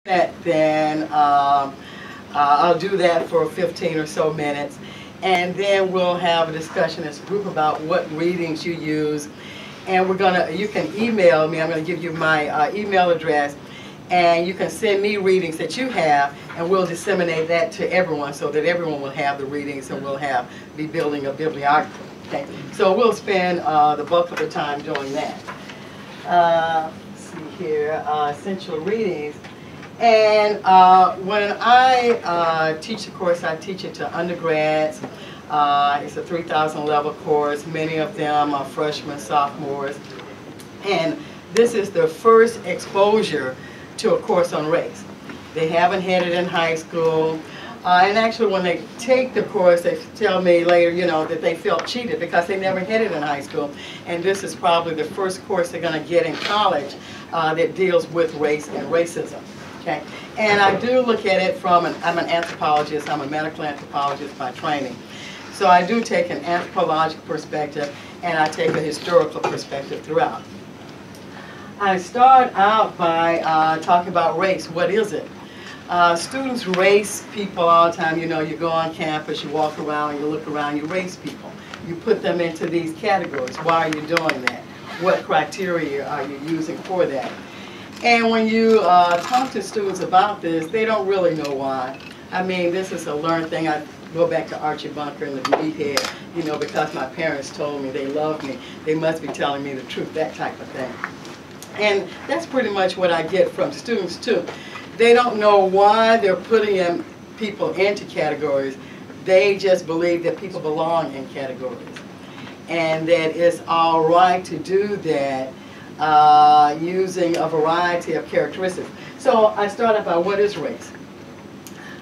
Then I'll do that for 15 or so minutes, and then we'll have a discussion as a group about what readings you use. And you can email me. I'm gonna give you my email address, and you can send me readings that you have, and we'll disseminate that to everyone so that everyone will have the readings, and we'll be building a bibliography. Okay, so we'll spend the bulk of the time doing that. Let's see here, essential readings. And when I teach the course, I teach it to undergrads. It's a 3,000 level course. Many of them are freshmen, sophomores. And this is their first exposure to a course on race. They haven't had it in high school. And actually when they take the course, they tell me later, that they felt cheated because they never had it in high school. And this is probably the first course they're going to get in college that deals with race and racism. Okay. And I do look at it I'm an anthropologist, I'm a medical anthropologist by training. So I do take an anthropological perspective and I take a historical perspective throughout. I start out by talking about race. What is it? Students race people all the time. You go on campus, you walk around, you look around, you race people. You put them into these categories. Why are you doing that? What criteria are you using for that? And when you talk to students about this, they don't really know why. I mean, this is a learned thing. I go back to Archie Bunker and the meathead, because my parents told me they loved me. They must be telling me the truth, that type of thing. And that's pretty much what I get from students too. They don't know why they're putting people into categories. They just believe that people belong in categories. And that it's all right to do that using a variety of characteristics. So I start out by what is race.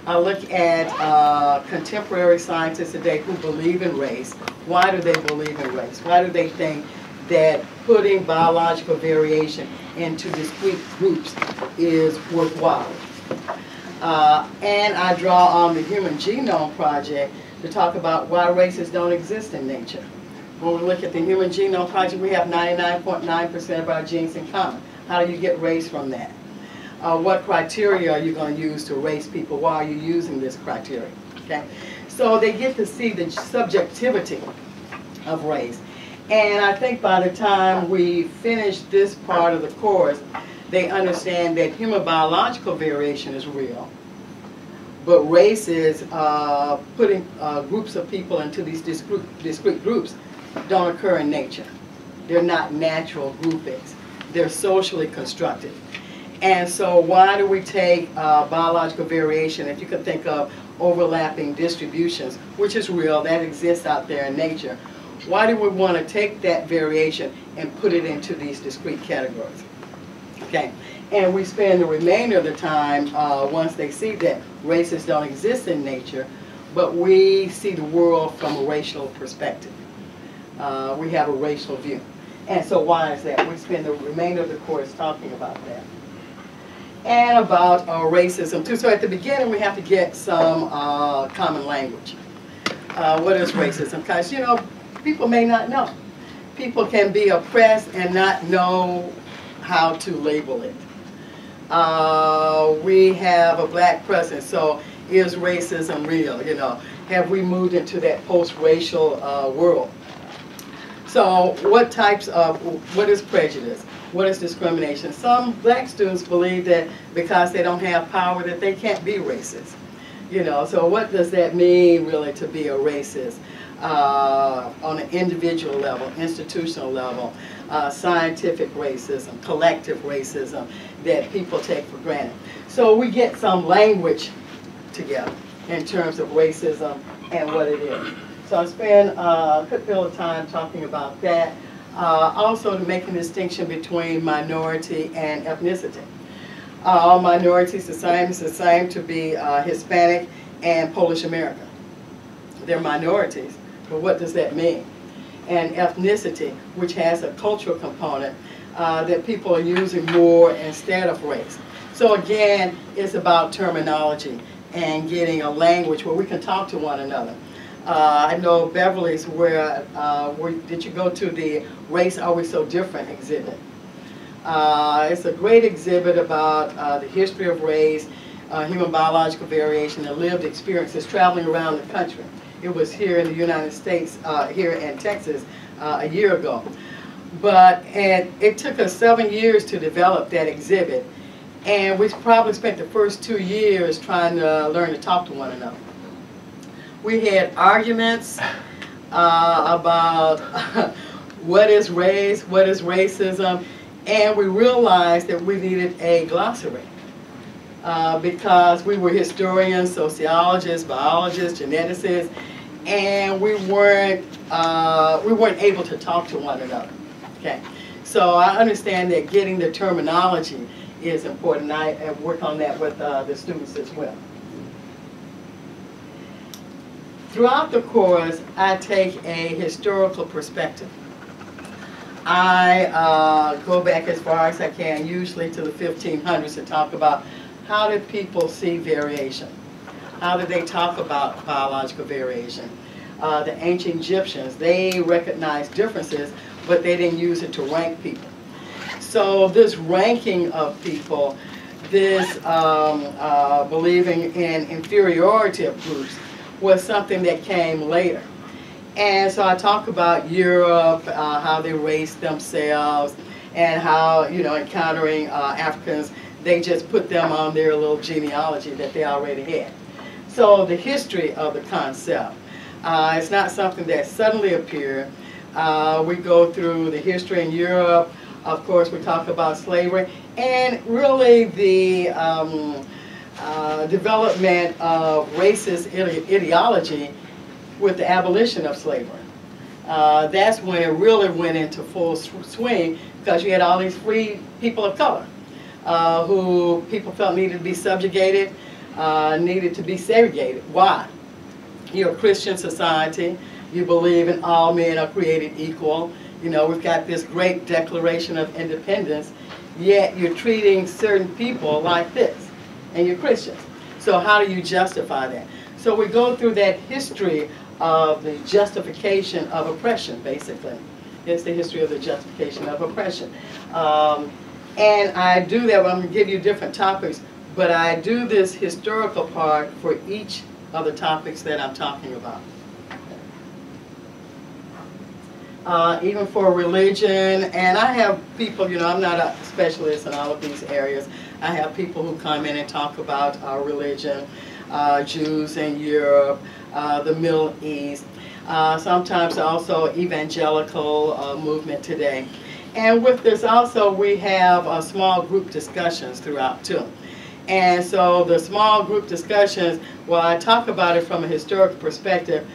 I look at contemporary scientists today who believe in race. Why do they believe in race? Why do they think that putting biological variation into discrete groups is worthwhile? And I draw on the Human Genome Project to talk about why races don't exist in nature. When we look at the Human Genome Project, we have 99.9% of our genes in common. How do you get race from that? What criteria are you going to use to race people? Why are you using this criteria? Okay, so they get to see the subjectivity of race. And I think by the time we finish this part of the course, they understand that human biological variation is real. But race is putting groups of people into these discrete groups don't occur in nature. They're not natural groupings. They're socially constructed. And so why do we take biological variation, if you can think of overlapping distributions, which is real, that exists out there in nature, why do we want to take that variation and put it into these discrete categories? Okay, and we spend the remainder of the time, once they see that races don't exist in nature, but we see the world from a racial perspective. We have a racial view. And so why is that? We spend the remainder of the course talking about that. And about racism too. So at the beginning we have to get some common language. What is racism? Because people may not know. People can be oppressed and not know how to label it. We have a black president, so is racism real? Have we moved into that post-racial world? So what is prejudice? What is discrimination? Some black students believe that because they don't have power that they can't be racist. So what does that mean really to be a racist? On an individual level, institutional level, scientific racism, collective racism that people take for granted. So we get some language together in terms of racism and what it is. So I spend a good deal of time talking about that. Also to make a distinction between minority and ethnicity. All minorities the same. It's the same to be Hispanic and Polish American. They're minorities, but what does that mean? And ethnicity, which has a cultural component that people are using more instead of race. So again, it's about terminology and getting a language where we can talk to one another. I know Beverly's where did you go to the Race Are We So Different exhibit? It's a great exhibit about the history of race, human biological variation, and lived experiences traveling around the country. It was here in the United States, here in Texas, a year ago. And it took us 7 years to develop that exhibit, and we probably spent the first 2 years trying to learn to talk to one another. We had arguments about what is race, what is racism, and we realized that we needed a glossary because we were historians, sociologists, biologists, geneticists, and we weren't able to talk to one another. Okay, so I understand that getting the terminology is important. I work on that with the students as well. Throughout the course, I take a historical perspective. I go back as far as I can, usually to the 1500s, to talk about how did people see variation? How did they talk about biological variation? The ancient Egyptians, they recognized differences, but they didn't use it to rank people. So this ranking of people, this believing in inferiority of groups, was something that came later. And so I talk about Europe, how they raised themselves, and how, you know, encountering Africans, they just put them on their little genealogy that they already had. So the history of the concept, it's not something that suddenly appeared. We go through the history in Europe. Of course, we talk about slavery, and really the development of racist ideology with the abolition of slavery. That's when it really went into full swing, because you had all these free people of color who people felt needed to be subjugated, needed to be segregated. Why? You're a Christian society. You believe in all men are created equal. You know, we've got this great Declaration of Independence, yet you're treating certain people like this, and you're Christians. So how do you justify that? So we go through that history of the justification of oppression, basically. It's the history of the justification of oppression. And I do that, I'm going to give you different topics, but I do this historical part for each of the topics that I'm talking about. Even for religion, and I have people, you know, I'm not a specialist in all of these areas. I have people who come in and talk about religion, Jews in Europe, the Middle East, sometimes also evangelical movement today. And with this also we have small group discussions throughout too. And so the small group discussions, well, I talk about it from a historical perspective.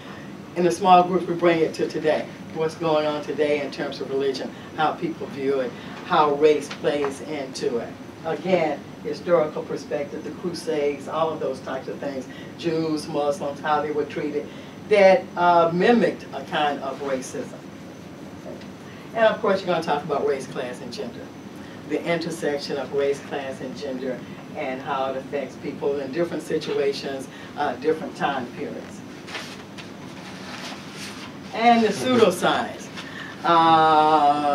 In the small groups we bring it to today. What's going on today in terms of religion, how people view it, how race plays into it. Again, historical perspective, the Crusades, all of those types of things, Jews, Muslims, how they were treated, that mimicked a kind of racism. And of course you're going to talk about race, class, and gender. The intersection of race, class, and gender, and how it affects people in different situations, different time periods. And the pseudoscience,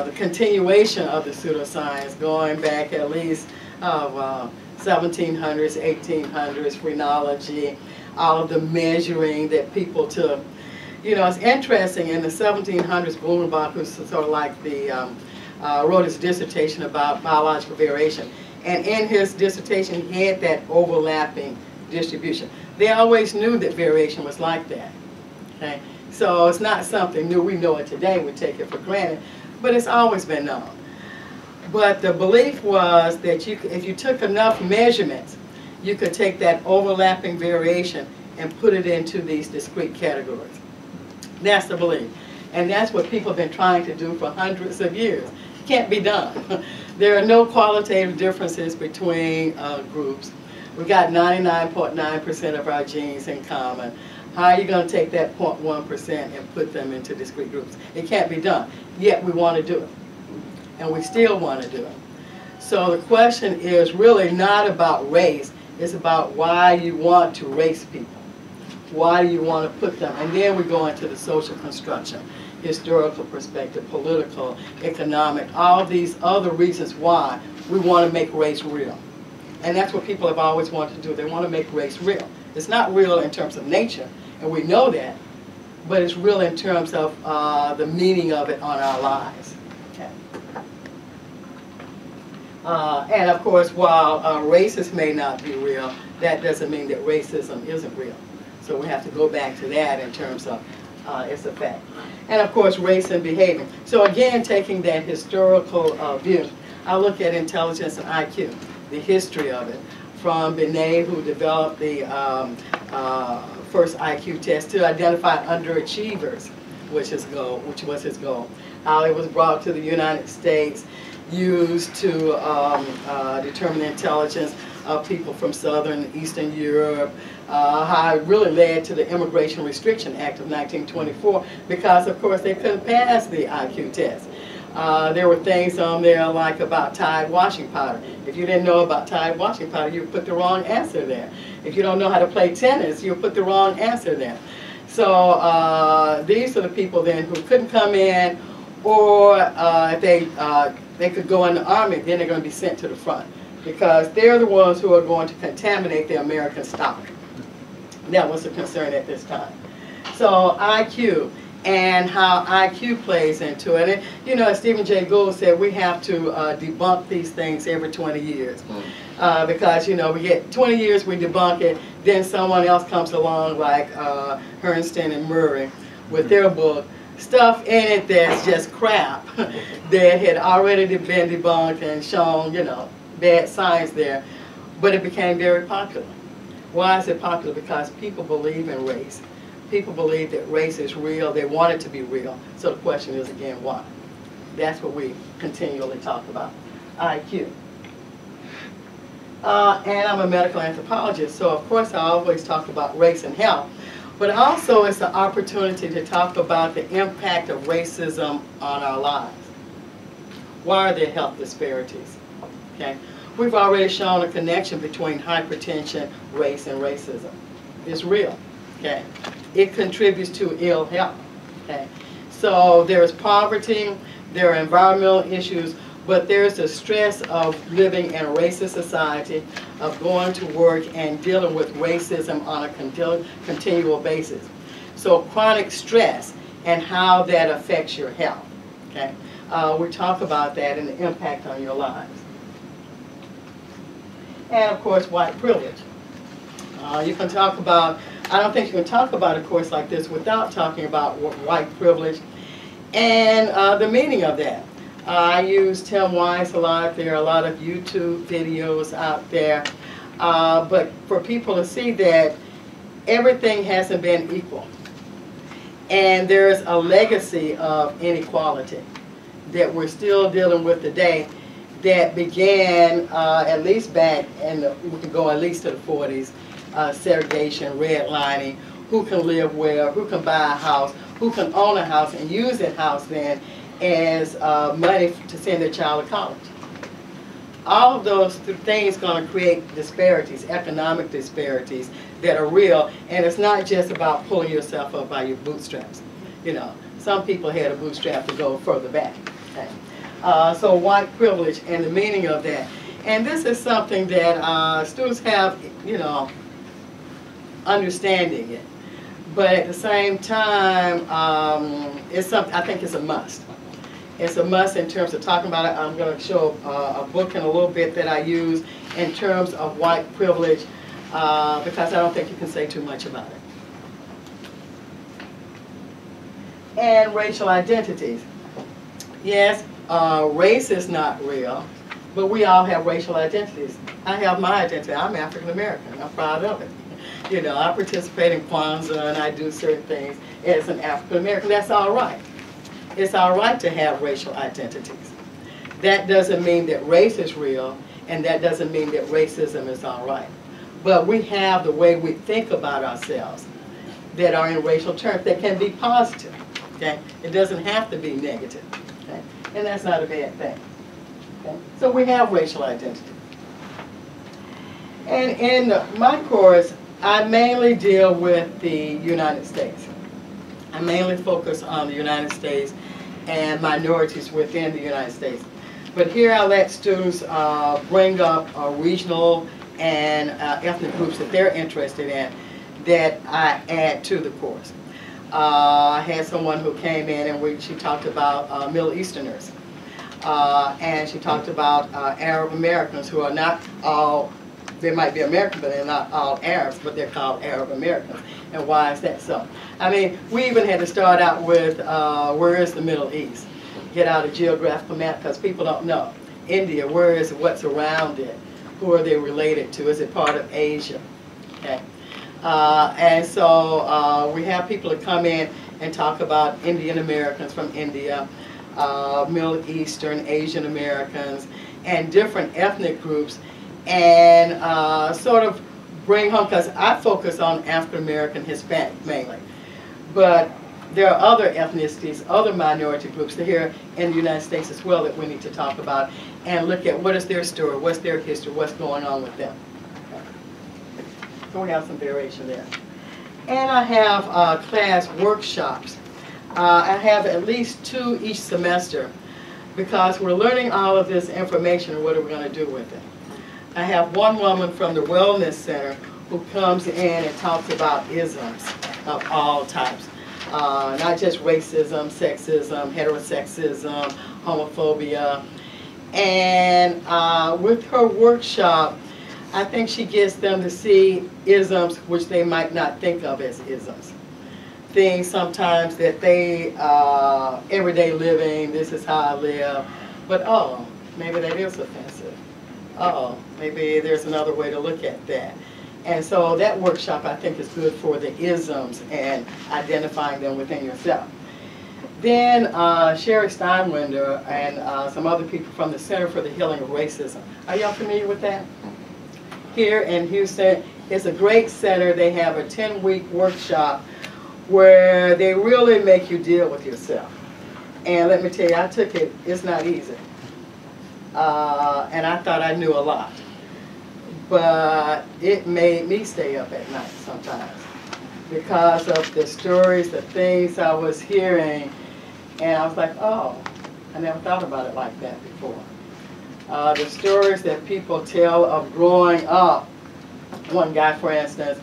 the continuation of the pseudoscience, going back at least 1700s, 1800s, phrenology, all of the measuring that people took. You know, it's interesting, in the 1700s, Blumenbach, who's sort of like the, wrote his dissertation about biological variation. And in his dissertation, he had that overlapping distribution. They always knew that variation was like that. Okay? So it's not something new. We know it today. We take it for granted. But it's always been known. But the belief was that if you took enough measurements, you could take that overlapping variation and put it into these discrete categories. That's the belief. And that's what people have been trying to do for hundreds of years. It can't be done. There are no qualitative differences between groups. We've got 99.9% of our genes in common. How are you going to take that 0.1% and put them into discrete groups? It can't be done. Yet we want to do it. And we still want to do it. So the question is really not about race. It's about why you want to race people. Why do you want to put them? And then we go into the social construction. historical perspective, political, economic, all these other reasons why we want to make race real. And that's what people have always wanted to do. They want to make race real. It's not real in terms of nature, and we know that, but it's real in terms of the meaning of it on our lives. Okay. And of course, while races may not be real, that doesn't mean that racism isn't real. So we have to go back to that in terms of its effect. And of course, race and behavior. So again, taking that historical view, I look at intelligence and IQ, the history of it, from Binet, who developed the first IQ test to identify underachievers, which was his goal. How it was brought to the United States, used to determine the intelligence of people from Southern and Eastern Europe, how it really led to the Immigration Restriction Act of 1924, because of course they couldn't pass the IQ test. There were things on there like about Tide washing powder. If you didn't know about Tide washing powder, you put the wrong answer there. If you don't know how to play tennis, you put the wrong answer there. So these are the people then who couldn't come in, or if they could go in the Army, then they're going to be sent to the front, because they're the ones who are going to contaminate the American stock. That was a concern at this time. So IQ, and how IQ plays into it. And you know, as Stephen Jay Gould said, we have to debunk these things every 20 years. Because, you know, we get 20 years, we debunk it, then someone else comes along like Hernston and Murray with their book, stuff in it that's just crap that had already been debunked and shown, you know, bad science there, but it became very popular. Why is it popular? Because people believe in race. People believe that race is real. They want it to be real. So the question is, again, why? That's what we continually talk about, IQ. And I'm a medical anthropologist, so of course I always talk about race and health. But also it's an opportunity to talk about the impact of racism on our lives. Why are there health disparities? Okay. We've already shown a connection between hypertension, race, and racism. It's real. Okay. It contributes to ill health. Okay. So there's poverty, there are environmental issues, but there's the stress of living in a racist society, of going to work and dealing with racism on a continual basis. So chronic stress and how that affects your health. Okay. We talk about that and the impact on your lives. And of course, white privilege. You can talk about, I don't think you can talk about a course like this without talking about white privilege and the meaning of that. I use Tim Wise a lot. There are a lot of YouTube videos out there. But for people to see that everything hasn't been equal. And there's a legacy of inequality that we're still dealing with today that began at least back in we can go at least to the 40s, segregation, redlining, who can live where, who can buy a house, who can own a house and use that house then as money to send their child to college. All of those things going to create disparities, economic disparities that are real, and it's not just about pulling yourself up by your bootstraps. You know, some people had a bootstrap to go further back. Okay. So white privilege and the meaning of that. And this is something that students have, you know, understanding it. But at the same time, it's something, I think it's a must. It's a must in terms of talking about it. I'm going to show a book in a little bit that I use in terms of white privilege because I don't think you can say too much about it. And racial identities. Yes, race is not real, but we all have racial identities. I have my identity. I'm African American. I'm proud of it. You know, I participate in Kwanzaa and I do certain things as an African American. That's all right. It's all right to have racial identities. That doesn't mean that race is real, and that doesn't mean that racism is all right. But we have the way we think about ourselves that are in racial terms that can be positive. Okay? It doesn't have to be negative. Okay? And that's not a bad thing. Okay? So we have racial identity. And in my course, I mainly deal with the United States. I mainly focus on the United States and minorities within the United States. But here I let students bring up regional and ethnic groups that they're interested in that I add to the course. I had someone who came in and she talked about Middle Easterners. And she talked about Arab Americans who are not all, they might be American, but they're not all Arabs, but they're called Arab Americans. And why is that so? I mean, we even had to start out with where is the Middle East? Get out a geographical map, because people don't know. India, where is it? What's around it? Who are they related to? Is it part of Asia? Okay. And so we have people that come in and talk about Indian Americans from India, Middle Eastern, Asian Americans, and different ethnic groups, and sort of bring home, because I focus on African American, Hispanic mainly, but there are other ethnicities, other minority groups that are here in the United States as well that we need to talk about and look at what is their story, what's their history, what's going on with them. So we have some variation there. And I have class workshops. I have at least 2 each semester because we're learning all of this information and what are we going to do with it. I have one woman from the Wellness Center who comes in and talks about isms of all types. Not just racism, sexism, heterosexism, homophobia. And with her workshop, I think she gets them to see isms which they might not think of as isms. Things sometimes that they, everyday living, this is how I live, but oh, maybe that is offensive. Oh, maybe there's another way to look at that. And so that workshop I think is good for the isms and identifying them within yourself. Then Sherry Steinwender and some other people from the Center for the Healing of Racism. Are y'all familiar with that? Here in Houston, it's a great center. They have a 10-week workshop where they really make you deal with yourself. And let me tell you, I took it, it's not easy. And I thought I knew a lot. But it made me stay up at night sometimes because of the stories, the things I was hearing, and I was like, oh, I never thought about it like that before. The stories that people tell of growing up, one guy for instance,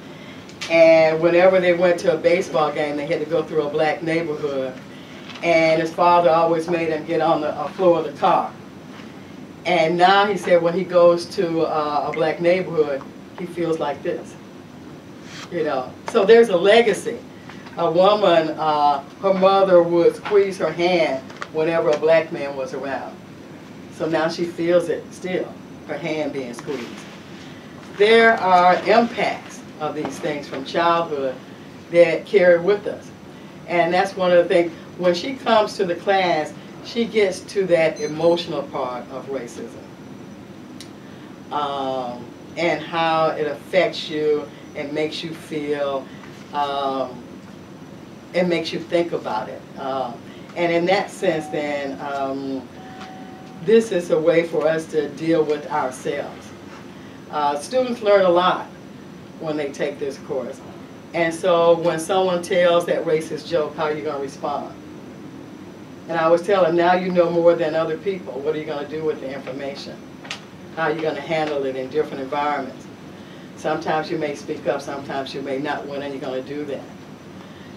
and whenever they went to a baseball game, they had to go through a black neighborhood, and his father always made him get on the floor of the car. And now he said when he goes to a black neighborhood, he feels like this. You know, so there's a legacy. A woman, her mother would squeeze her hand whenever a black man was around. So now she feels it still, her hand being squeezed. There are impacts of these things from childhood that carry with us. And that's one of the things, when she comes to the class, she gets to that emotional part of racism and how it affects you and makes you feel and makes you think about it. And in that sense then, this is a way for us to deal with ourselves. Students learn a lot when they take this course. And so when someone tells that racist joke, how are you going to respond? And I always tell them, now you know more than other people. What are you going to do with the information? How are you going to handle it in different environments? Sometimes you may speak up, sometimes you may not. When are you going to do that?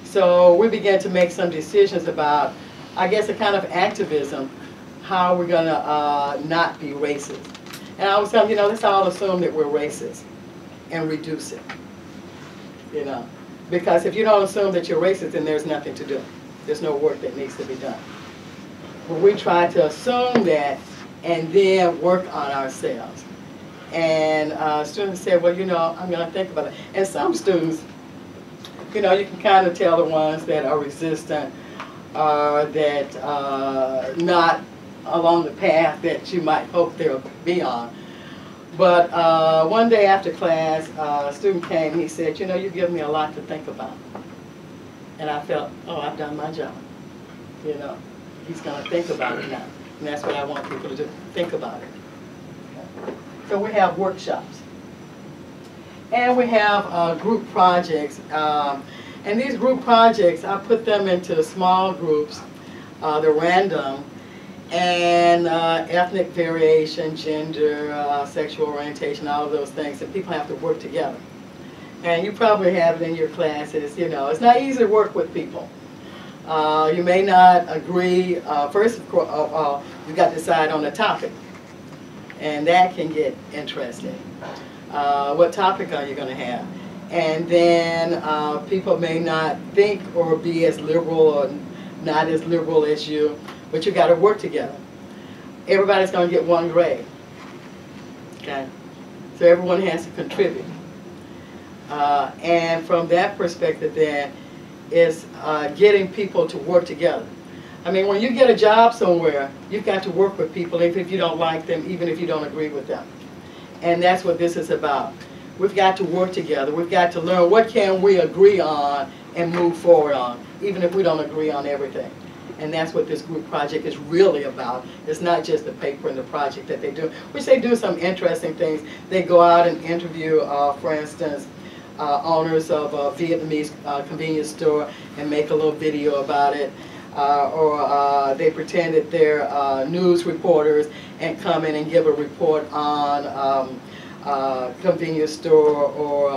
So we began to make some decisions about, I guess, a kind of activism, how we're going to not be racist. And I always tell them, you know, let's all assume that we're racist and reduce it. You know, because if you don't assume that you're racist, then there's nothing to do. There's no work that needs to be done. But we try to assume that and then work on ourselves. And students said, well, you know, I'm going to think about it. And some students, you know, you can kind of tell the ones that are resistant or that not along the path that you might hope they'll be on. But one day after class, a student came and he said, you know, you give me a lot to think about. And I felt, oh, I've done my job. You know, he's going to think about it now. And that's what I want people to do, think about it. Okay. So we have workshops. And we have group projects. And these group projects, I put them into small groups. They're random. And ethnic variation, gender, sexual orientation, all of those things, and people have to work together. And you probably have it in your classes, you know, it's not easy to work with people. You may not agree, first of course, you've got to decide on a topic, and that can get interesting. What topic are you going to have? And then people may not think or be as liberal or not as liberal as you, but you got to work together. Everybody's going to get one grade, okay? So everyone has to contribute. And from that perspective then, is getting people to work together. I mean, when you get a job somewhere, you've got to work with people even if you don't like them, even if you don't agree with them. And that's what this is about. We've got to work together. We've got to learn what can we agree on and move forward on, even if we don't agree on everything. And that's what this group project is really about. It's not just the paper and the project that they do, which they do some interesting things. They go out and interview, for instance, owners of a Vietnamese convenience store and make a little video about it. Or they pretend that they're news reporters and come in and give a report on convenience store or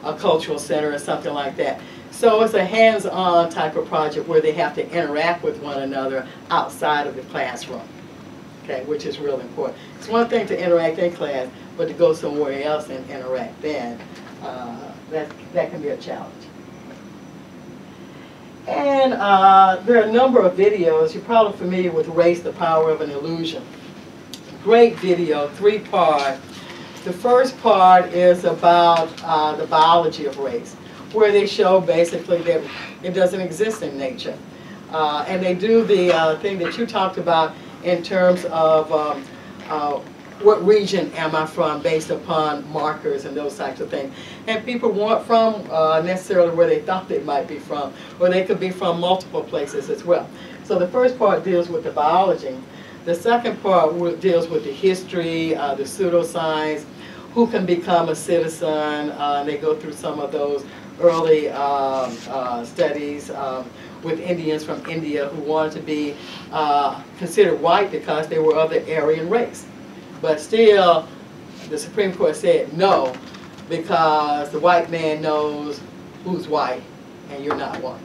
a cultural center or something like that. So it's a hands-on type of project where they have to interact with one another outside of the classroom, okay, which is really important. It's one thing to interact in class, but to go somewhere else and interact then, that can be a challenge. And there are a number of videos. You're probably familiar with Race, the Power of an Illusion. Great video, 3-part. The first part is about the biology of race, where they show basically that it doesn't exist in nature. And they do the thing that you talked about in terms of what region am I from based upon markers and those types of things. And people weren't from necessarily where they thought they might be from, or they could be from multiple places as well. So the first part deals with the biology. The second part deals with the history, the pseudoscience, who can become a citizen. They go through some of those early studies with Indians from India who wanted to be considered white because they were of the Aryan race. But still, the Supreme Court said no, because the white man knows who's white and you're not one,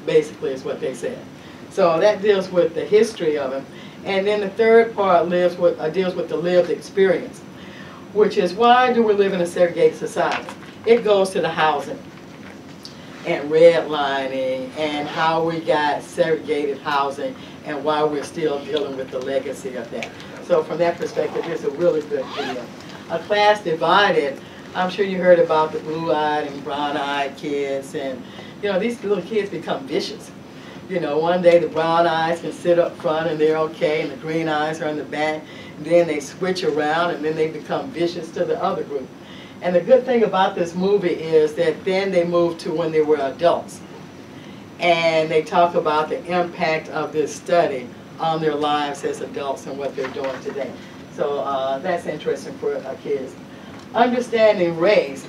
basically is what they said. So that deals with the history of it. And then the third part deals with the lived experience, which is why do we live in a segregated society? It goes to the housing and redlining and how we got segregated housing and why we're still dealing with the legacy of that. So from that perspective, it's a really good video. A class divided, I'm sure you heard about the blue-eyed and brown-eyed kids, and you know, these little kids become vicious. You know, one day the brown eyes can sit up front and they're okay, and the green eyes are in the back, and then they switch around and then they become vicious to the other group. And the good thing about this movie is that then they move to when they were adults. And they talk about the impact of this study on their lives as adults and what they're doing today. So that's interesting for kids. Understanding Race.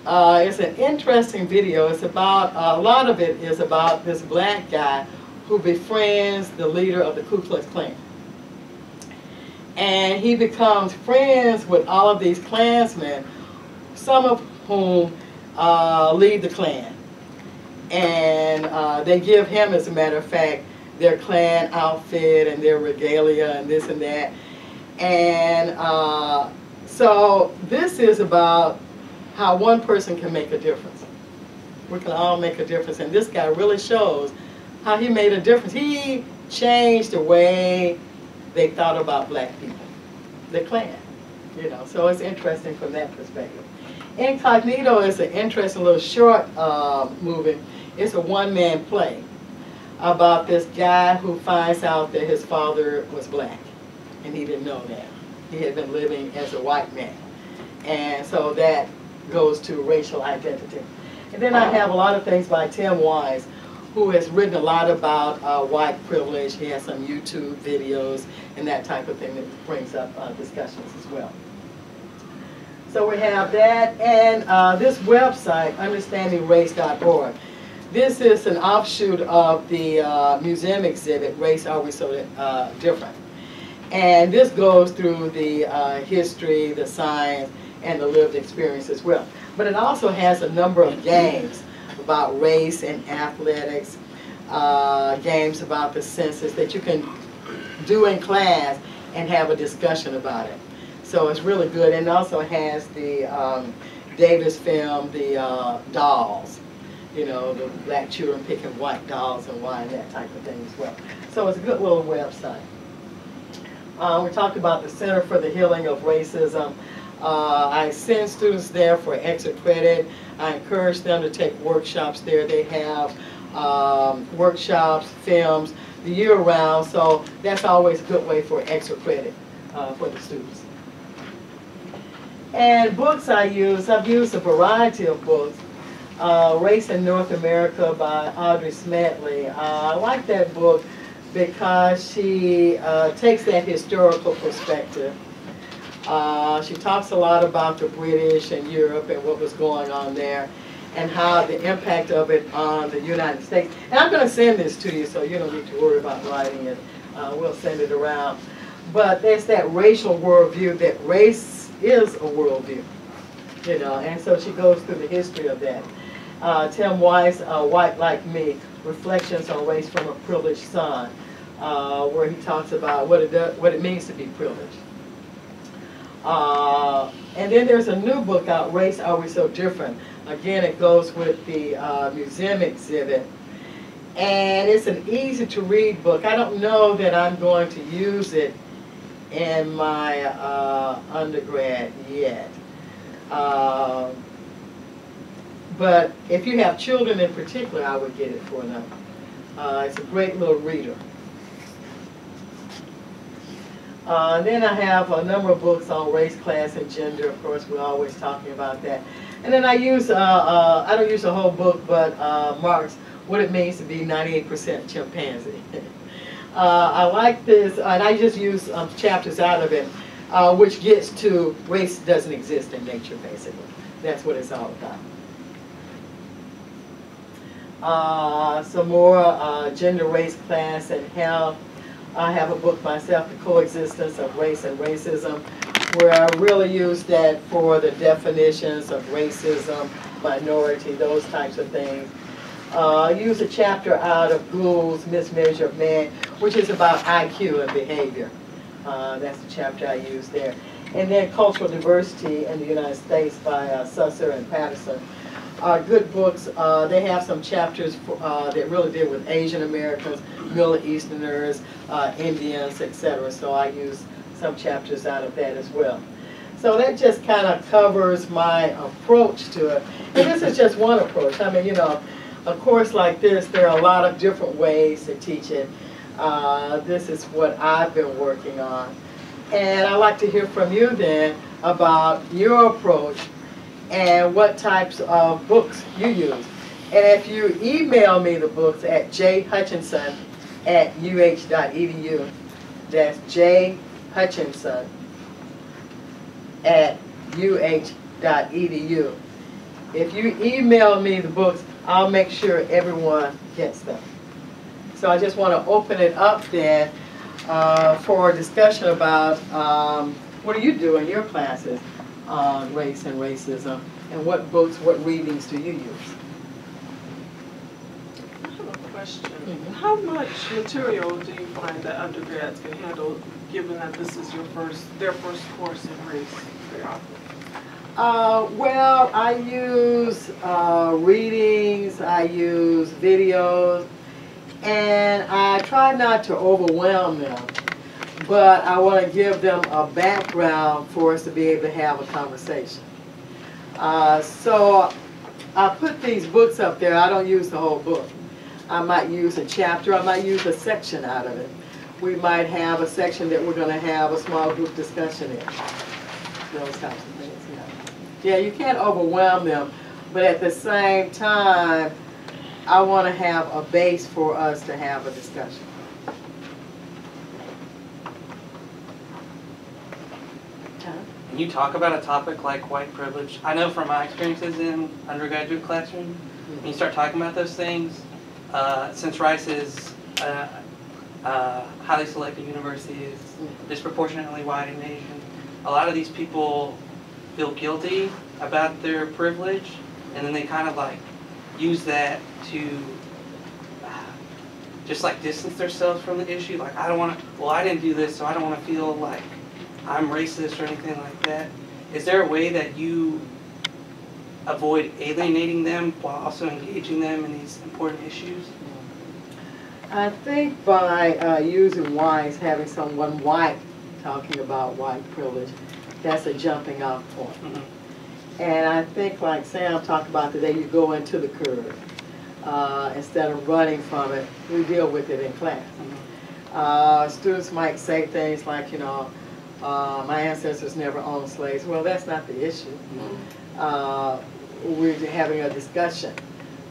It's an interesting video. It's about, a lot of it is about this black guy who befriends the leader of the Ku Klux Klan. And he becomes friends with all of these Klansmen, some of whom lead the Klan. And they give him, as a matter of fact, their Klan outfit and their regalia and this and that. And so this is about how one person can make a difference. We can all make a difference. And this guy really shows how he made a difference. He changed the way they thought about black people, the Klan. You know, so it's interesting from that perspective. Incognito is an interesting little short movie. It's a one-man play about this guy who finds out that his father was black, and he didn't know that. He had been living as a white man. And so that goes to racial identity. And then I have a lot of things by Tim Wise, who has written a lot about white privilege. He has some YouTube videos and that type of thing that brings up discussions as well. So we have that, and this website, understandingrace.org. This is an offshoot of the museum exhibit, Race Are We So Different? And this goes through the history, the science, and the lived experience as well. But it also has a number of games about race and athletics, games about the census that you can do in class and have a discussion about it. So it's really good, and it also has the Davis film, the dolls, you know, the black children picking white dolls and why, and that type of thing as well. So it's a good little website. We talked about the Center for the Healing of Racism. I send students there for extra credit. I encourage them to take workshops there. They have workshops, films, the year round, so that's always a good way for extra credit for the students. And books I've used a variety of books. Race in North America by Audrey Smedley. I like that book because she takes that historical perspective. She talks a lot about the British and Europe and what was going on there and how the impact of it on the United States. And I'm going to send this to you, so you don't need to worry about writing it. We'll send it around. But there's that racial worldview, that race is a worldview, you know, and so she goes through the history of that. Tim Weiss, White Like Me, Reflections on Race from a Privileged Son, where he talks about what it means to be privileged. And then there's a new book out, Race Are We So Different? Again, it goes with the museum exhibit. And it's an easy to read book. I don't know that I'm going to use it in my undergrad yet. But if you have children in particular, I would get it for them. It's a great little reader. Then I have a number of books on race, class, and gender. Of course, we're always talking about that. And then I use, I don't use the whole book, but Marx, What It Means to Be 98% Chimpanzee. I like this, and I just use chapters out of it, which gets to race doesn't exist in nature, basically. That's what it's all about. Some more gender, race, class, and health. I have a book myself, The Coexistence of Race and Racism, where I really use that for the definitions of racism, minority, those types of things. Use a chapter out of Gould's Mismeasure of Man, which is about IQ and behavior. That's the chapter I use there. And then Cultural Diversity in the United States by Susser and Patterson. Good books. They have some chapters that really deal with Asian Americans, Middle Easterners, Indians, etc. So I use some chapters out of that as well. So that just kind of covers my approach to it. And this is just one approach. I mean, you know, a course like this, there are a lot of different ways to teach it. This is what I've been working on. And I'd like to hear from you then about your approach and what types of books you use. And if you email me the books at jhutchinson@uh.edu, that's jhutchinson@uh.edu. If you email me the books, I'll make sure everyone gets them. So I just want to open it up then for a discussion about what do you do in your classes on race and racism, and what books, what readings do you use? I have a question. How much material do you find that undergrads can handle, given that this is their first course in race very often? Well, I use readings, I use videos, and I try not to overwhelm them, but I want to give them a background for us to be able to have a conversation. So I put these books up there. I don't use the whole book. I might use a chapter, I might use a section out of it. We might have a section that we're going to have a small group discussion in. Those types of things, yeah. Yeah, you can't overwhelm them, but at the same time, I want to have a base for us to have a discussion. and you talk about a topic like white privilege, I know from my experiences in undergraduate classroom, when you start talking about those things, since Rice is highly selective university, is disproportionately white and Asian, a lot of these people feel guilty about their privilege, and then they kind of like use that to just like distance themselves from the issue. Like, I don't want to, well, I didn't do this, so I don't want to feel like I'm racist or anything like that. Is there a way that you avoid alienating them while also engaging them in these important issues? I think by using whites, having someone white talking about white privilege, that's a jumping off point. Mm-hmm. And I think, like Sam talked about today, you go into the curve. Instead of running from it, we deal with it in class. Mm-hmm. Students might say things like, you know, my ancestors never owned slaves. Well, that's not the issue. Mm-hmm. We're having a discussion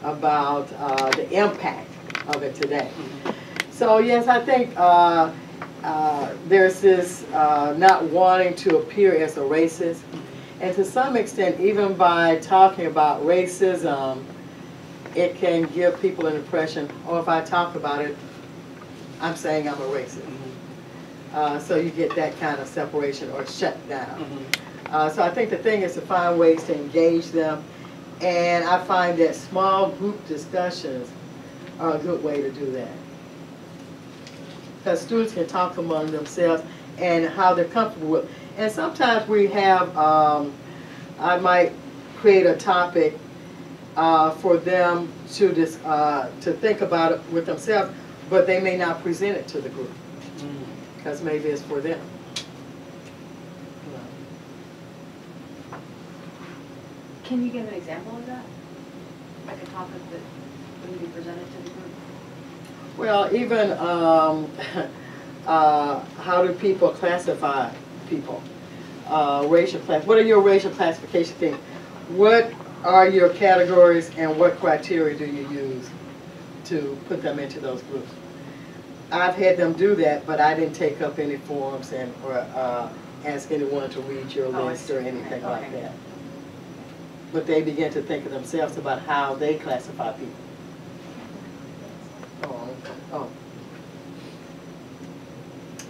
about the impact of it today. Mm-hmm. So yes, I think there's this not wanting to appear as a racist. And to some extent, even by talking about racism, it can give people an impression, oh, if I talk about it, I'm saying I'm a racist. Mm-hmm. So you get that kind of separation or shut down. Mm-hmm. So I think the thing is to find ways to engage them. And I find that small group discussions are a good way to do that. Because students can talk among themselves and how they're comfortable with. And sometimes we have, I might create a topic for them to think about it with themselves, but they may not present it to the group because maybe it's for them. Can you give an example of that? Like a topic that wouldn't be presented to the group? Well, even how do people classify people? Racial class. What are your racial classification things? What are your categories and what criteria do you use to put them into those groups? I've had them do that, but I didn't take up any forms or ask anyone to read your list or anything like that. But they begin to think of themselves about how they classify people.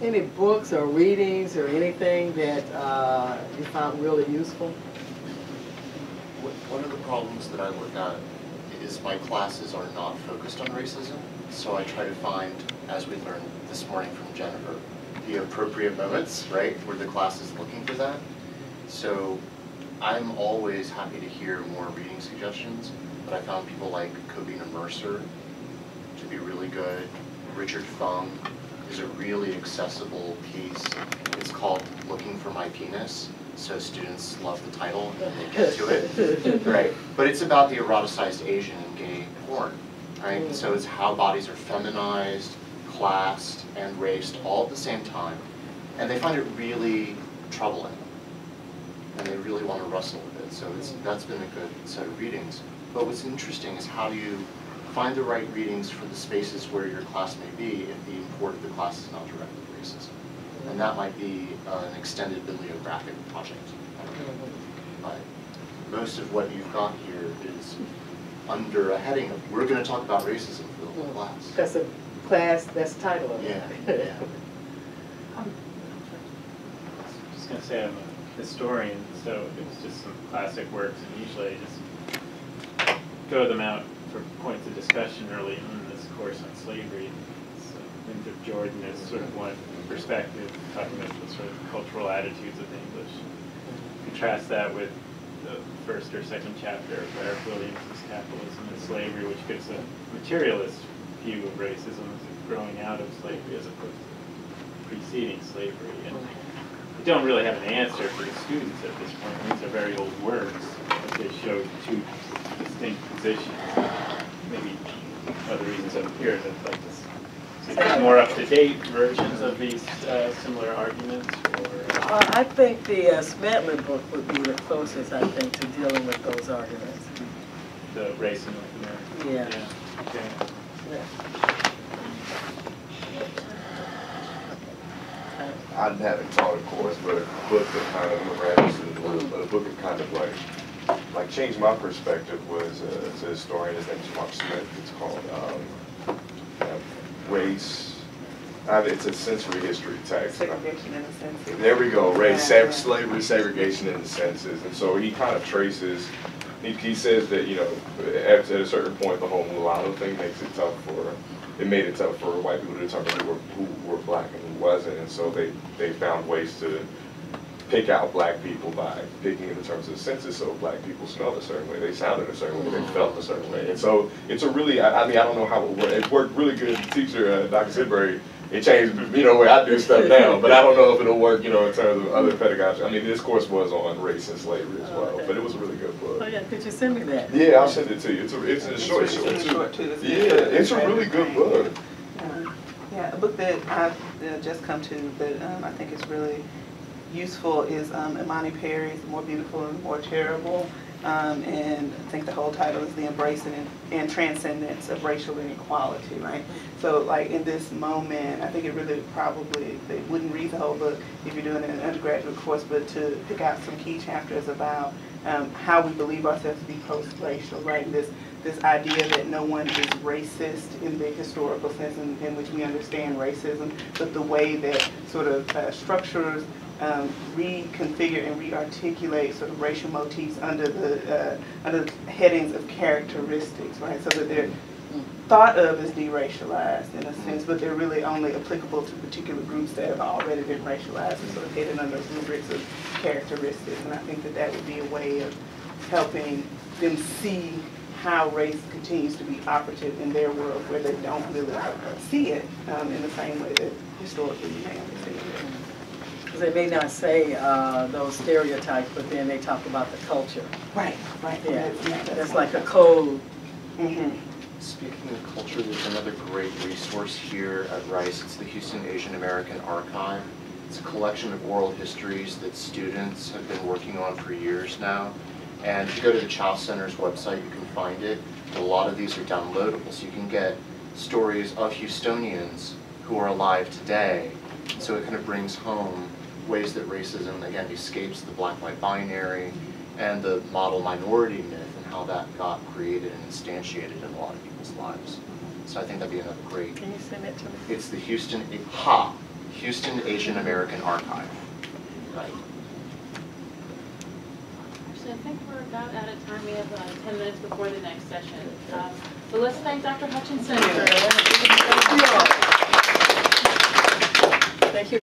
Any books or readings or anything that you found really useful? One of the problems that I look at is my classes are not focused on racism, so I try to find, as we learned this morning from Jennifer, the appropriate moments, right, where the class is looking for that. So I'm always happy to hear more reading suggestions, but I found people like Kobina Mercer to be really good. Richard Fung is a really accessible piece. It's called Looking for My Penis. So students love the title and they get to it, right? But it's about the eroticized Asian and gay porn, right? So it's how bodies are feminized, classed, and raced all at the same time. And they find it really troubling. And they really want to wrestle with it. So that's been a good set of readings. But what's interesting is how you find the right readings for the spaces where your class may be if the import of the class is not directly racist. And that might be an extended bibliographic project. But most of what you've got here is under a heading of, we're going to talk about racism for the whole class. That's a class, that's the title of it. Yeah. I'm just going to say I'm a historian, so it's just some classic works, and usually I just throw them out for points of discussion early in this course on slavery. So Winthrop Jordan is sort of one perspective, talking about the sort of cultural attitudes of English. Contrast that with the first or second chapter of Eric Williams' Capitalism and Slavery, which gives a materialist view of racism as growing out of slavery as opposed to preceding slavery. And we don't really have an answer for the students at this point. These are very old works, but they show two distinct positions. Maybe other reasons up here that I'd like to see more up-to-date versions of these similar arguments. Or I think the Smedley book would be the closest, I think, to dealing with those arguments. The race in North America. Yeah. Okay. Yeah. I haven't taught a course, but a book that kind of, I'm a grad student, but a book that kind of like changed my perspective was it's a historian, his name is Mark Smith. It's called Race. It's a sensory history text. Segregation in the census. There we go. Race, slavery, segregation in the census, and so he kind of traces. He says that, you know, at a certain point, the whole mulatto thing made it tough for white people to determine who were black and who wasn't, and so they found ways to pick out black people by picking in the terms of the census. So black people smelled a certain way, they sounded a certain way, they felt a certain way, and so it's a really, I mean, I don't know how it worked. It worked really good. The teacher, Dr. Sidbury, it changed, you know, the way I do stuff now, but I don't know if it'll work, you know, in terms of other pedagogy. I mean, this course was on race and slavery as well, but it was a really good book. Oh yeah, could you send me that? Yeah, I'll send it to you. It's a short too. Yeah, it's a really good book. Yeah, a book that I've just come to that I think is really useful is Imani Perry's More Beautiful and More Terrible. And I think the whole title is The Embracing and Transcendence of Racial Inequality, right? So like in this moment, I think it really probably, they wouldn't read the whole book if you're doing an undergraduate course, but to pick out some key chapters about how we believe ourselves to be post-racial, right? This idea that no one is racist in the historical sense in which we understand racism, but the way that sort of structures reconfigure and re-articulate sort of racial motifs under the headings of characteristics, right? So that they're thought of as deracialized in a sense, but they're really only applicable to particular groups that have already been racialized and sort of hidden under rubrics of characteristics. And I think that that would be a way of helping them see how race continues to be operative in their world where they don't really see it in the same way that historically you may understand it. Because they may not say those stereotypes, but then they talk about the culture. Right. Yeah, that's like a code. Mm-hmm. Speaking of culture, there's another great resource here at Rice. It's the Houston Asian American Archive. It's a collection of oral histories that students have been working on for years now. And if you go to the Chow Center's website, you can find it. A lot of these are downloadable, so you can get stories of Houstonians who are alive today. So it kind of brings home ways that racism, again, escapes the black-white binary and the model minority myth and how that got created and instantiated in a lot of people's lives. So I think that'd be another great. Can you send it to me? It's the Houston Asian American Archive. Right. Actually, I think we're about out of time. We have 10 minutes before the next session. So let's thank Dr. Hutchinson. Thank you.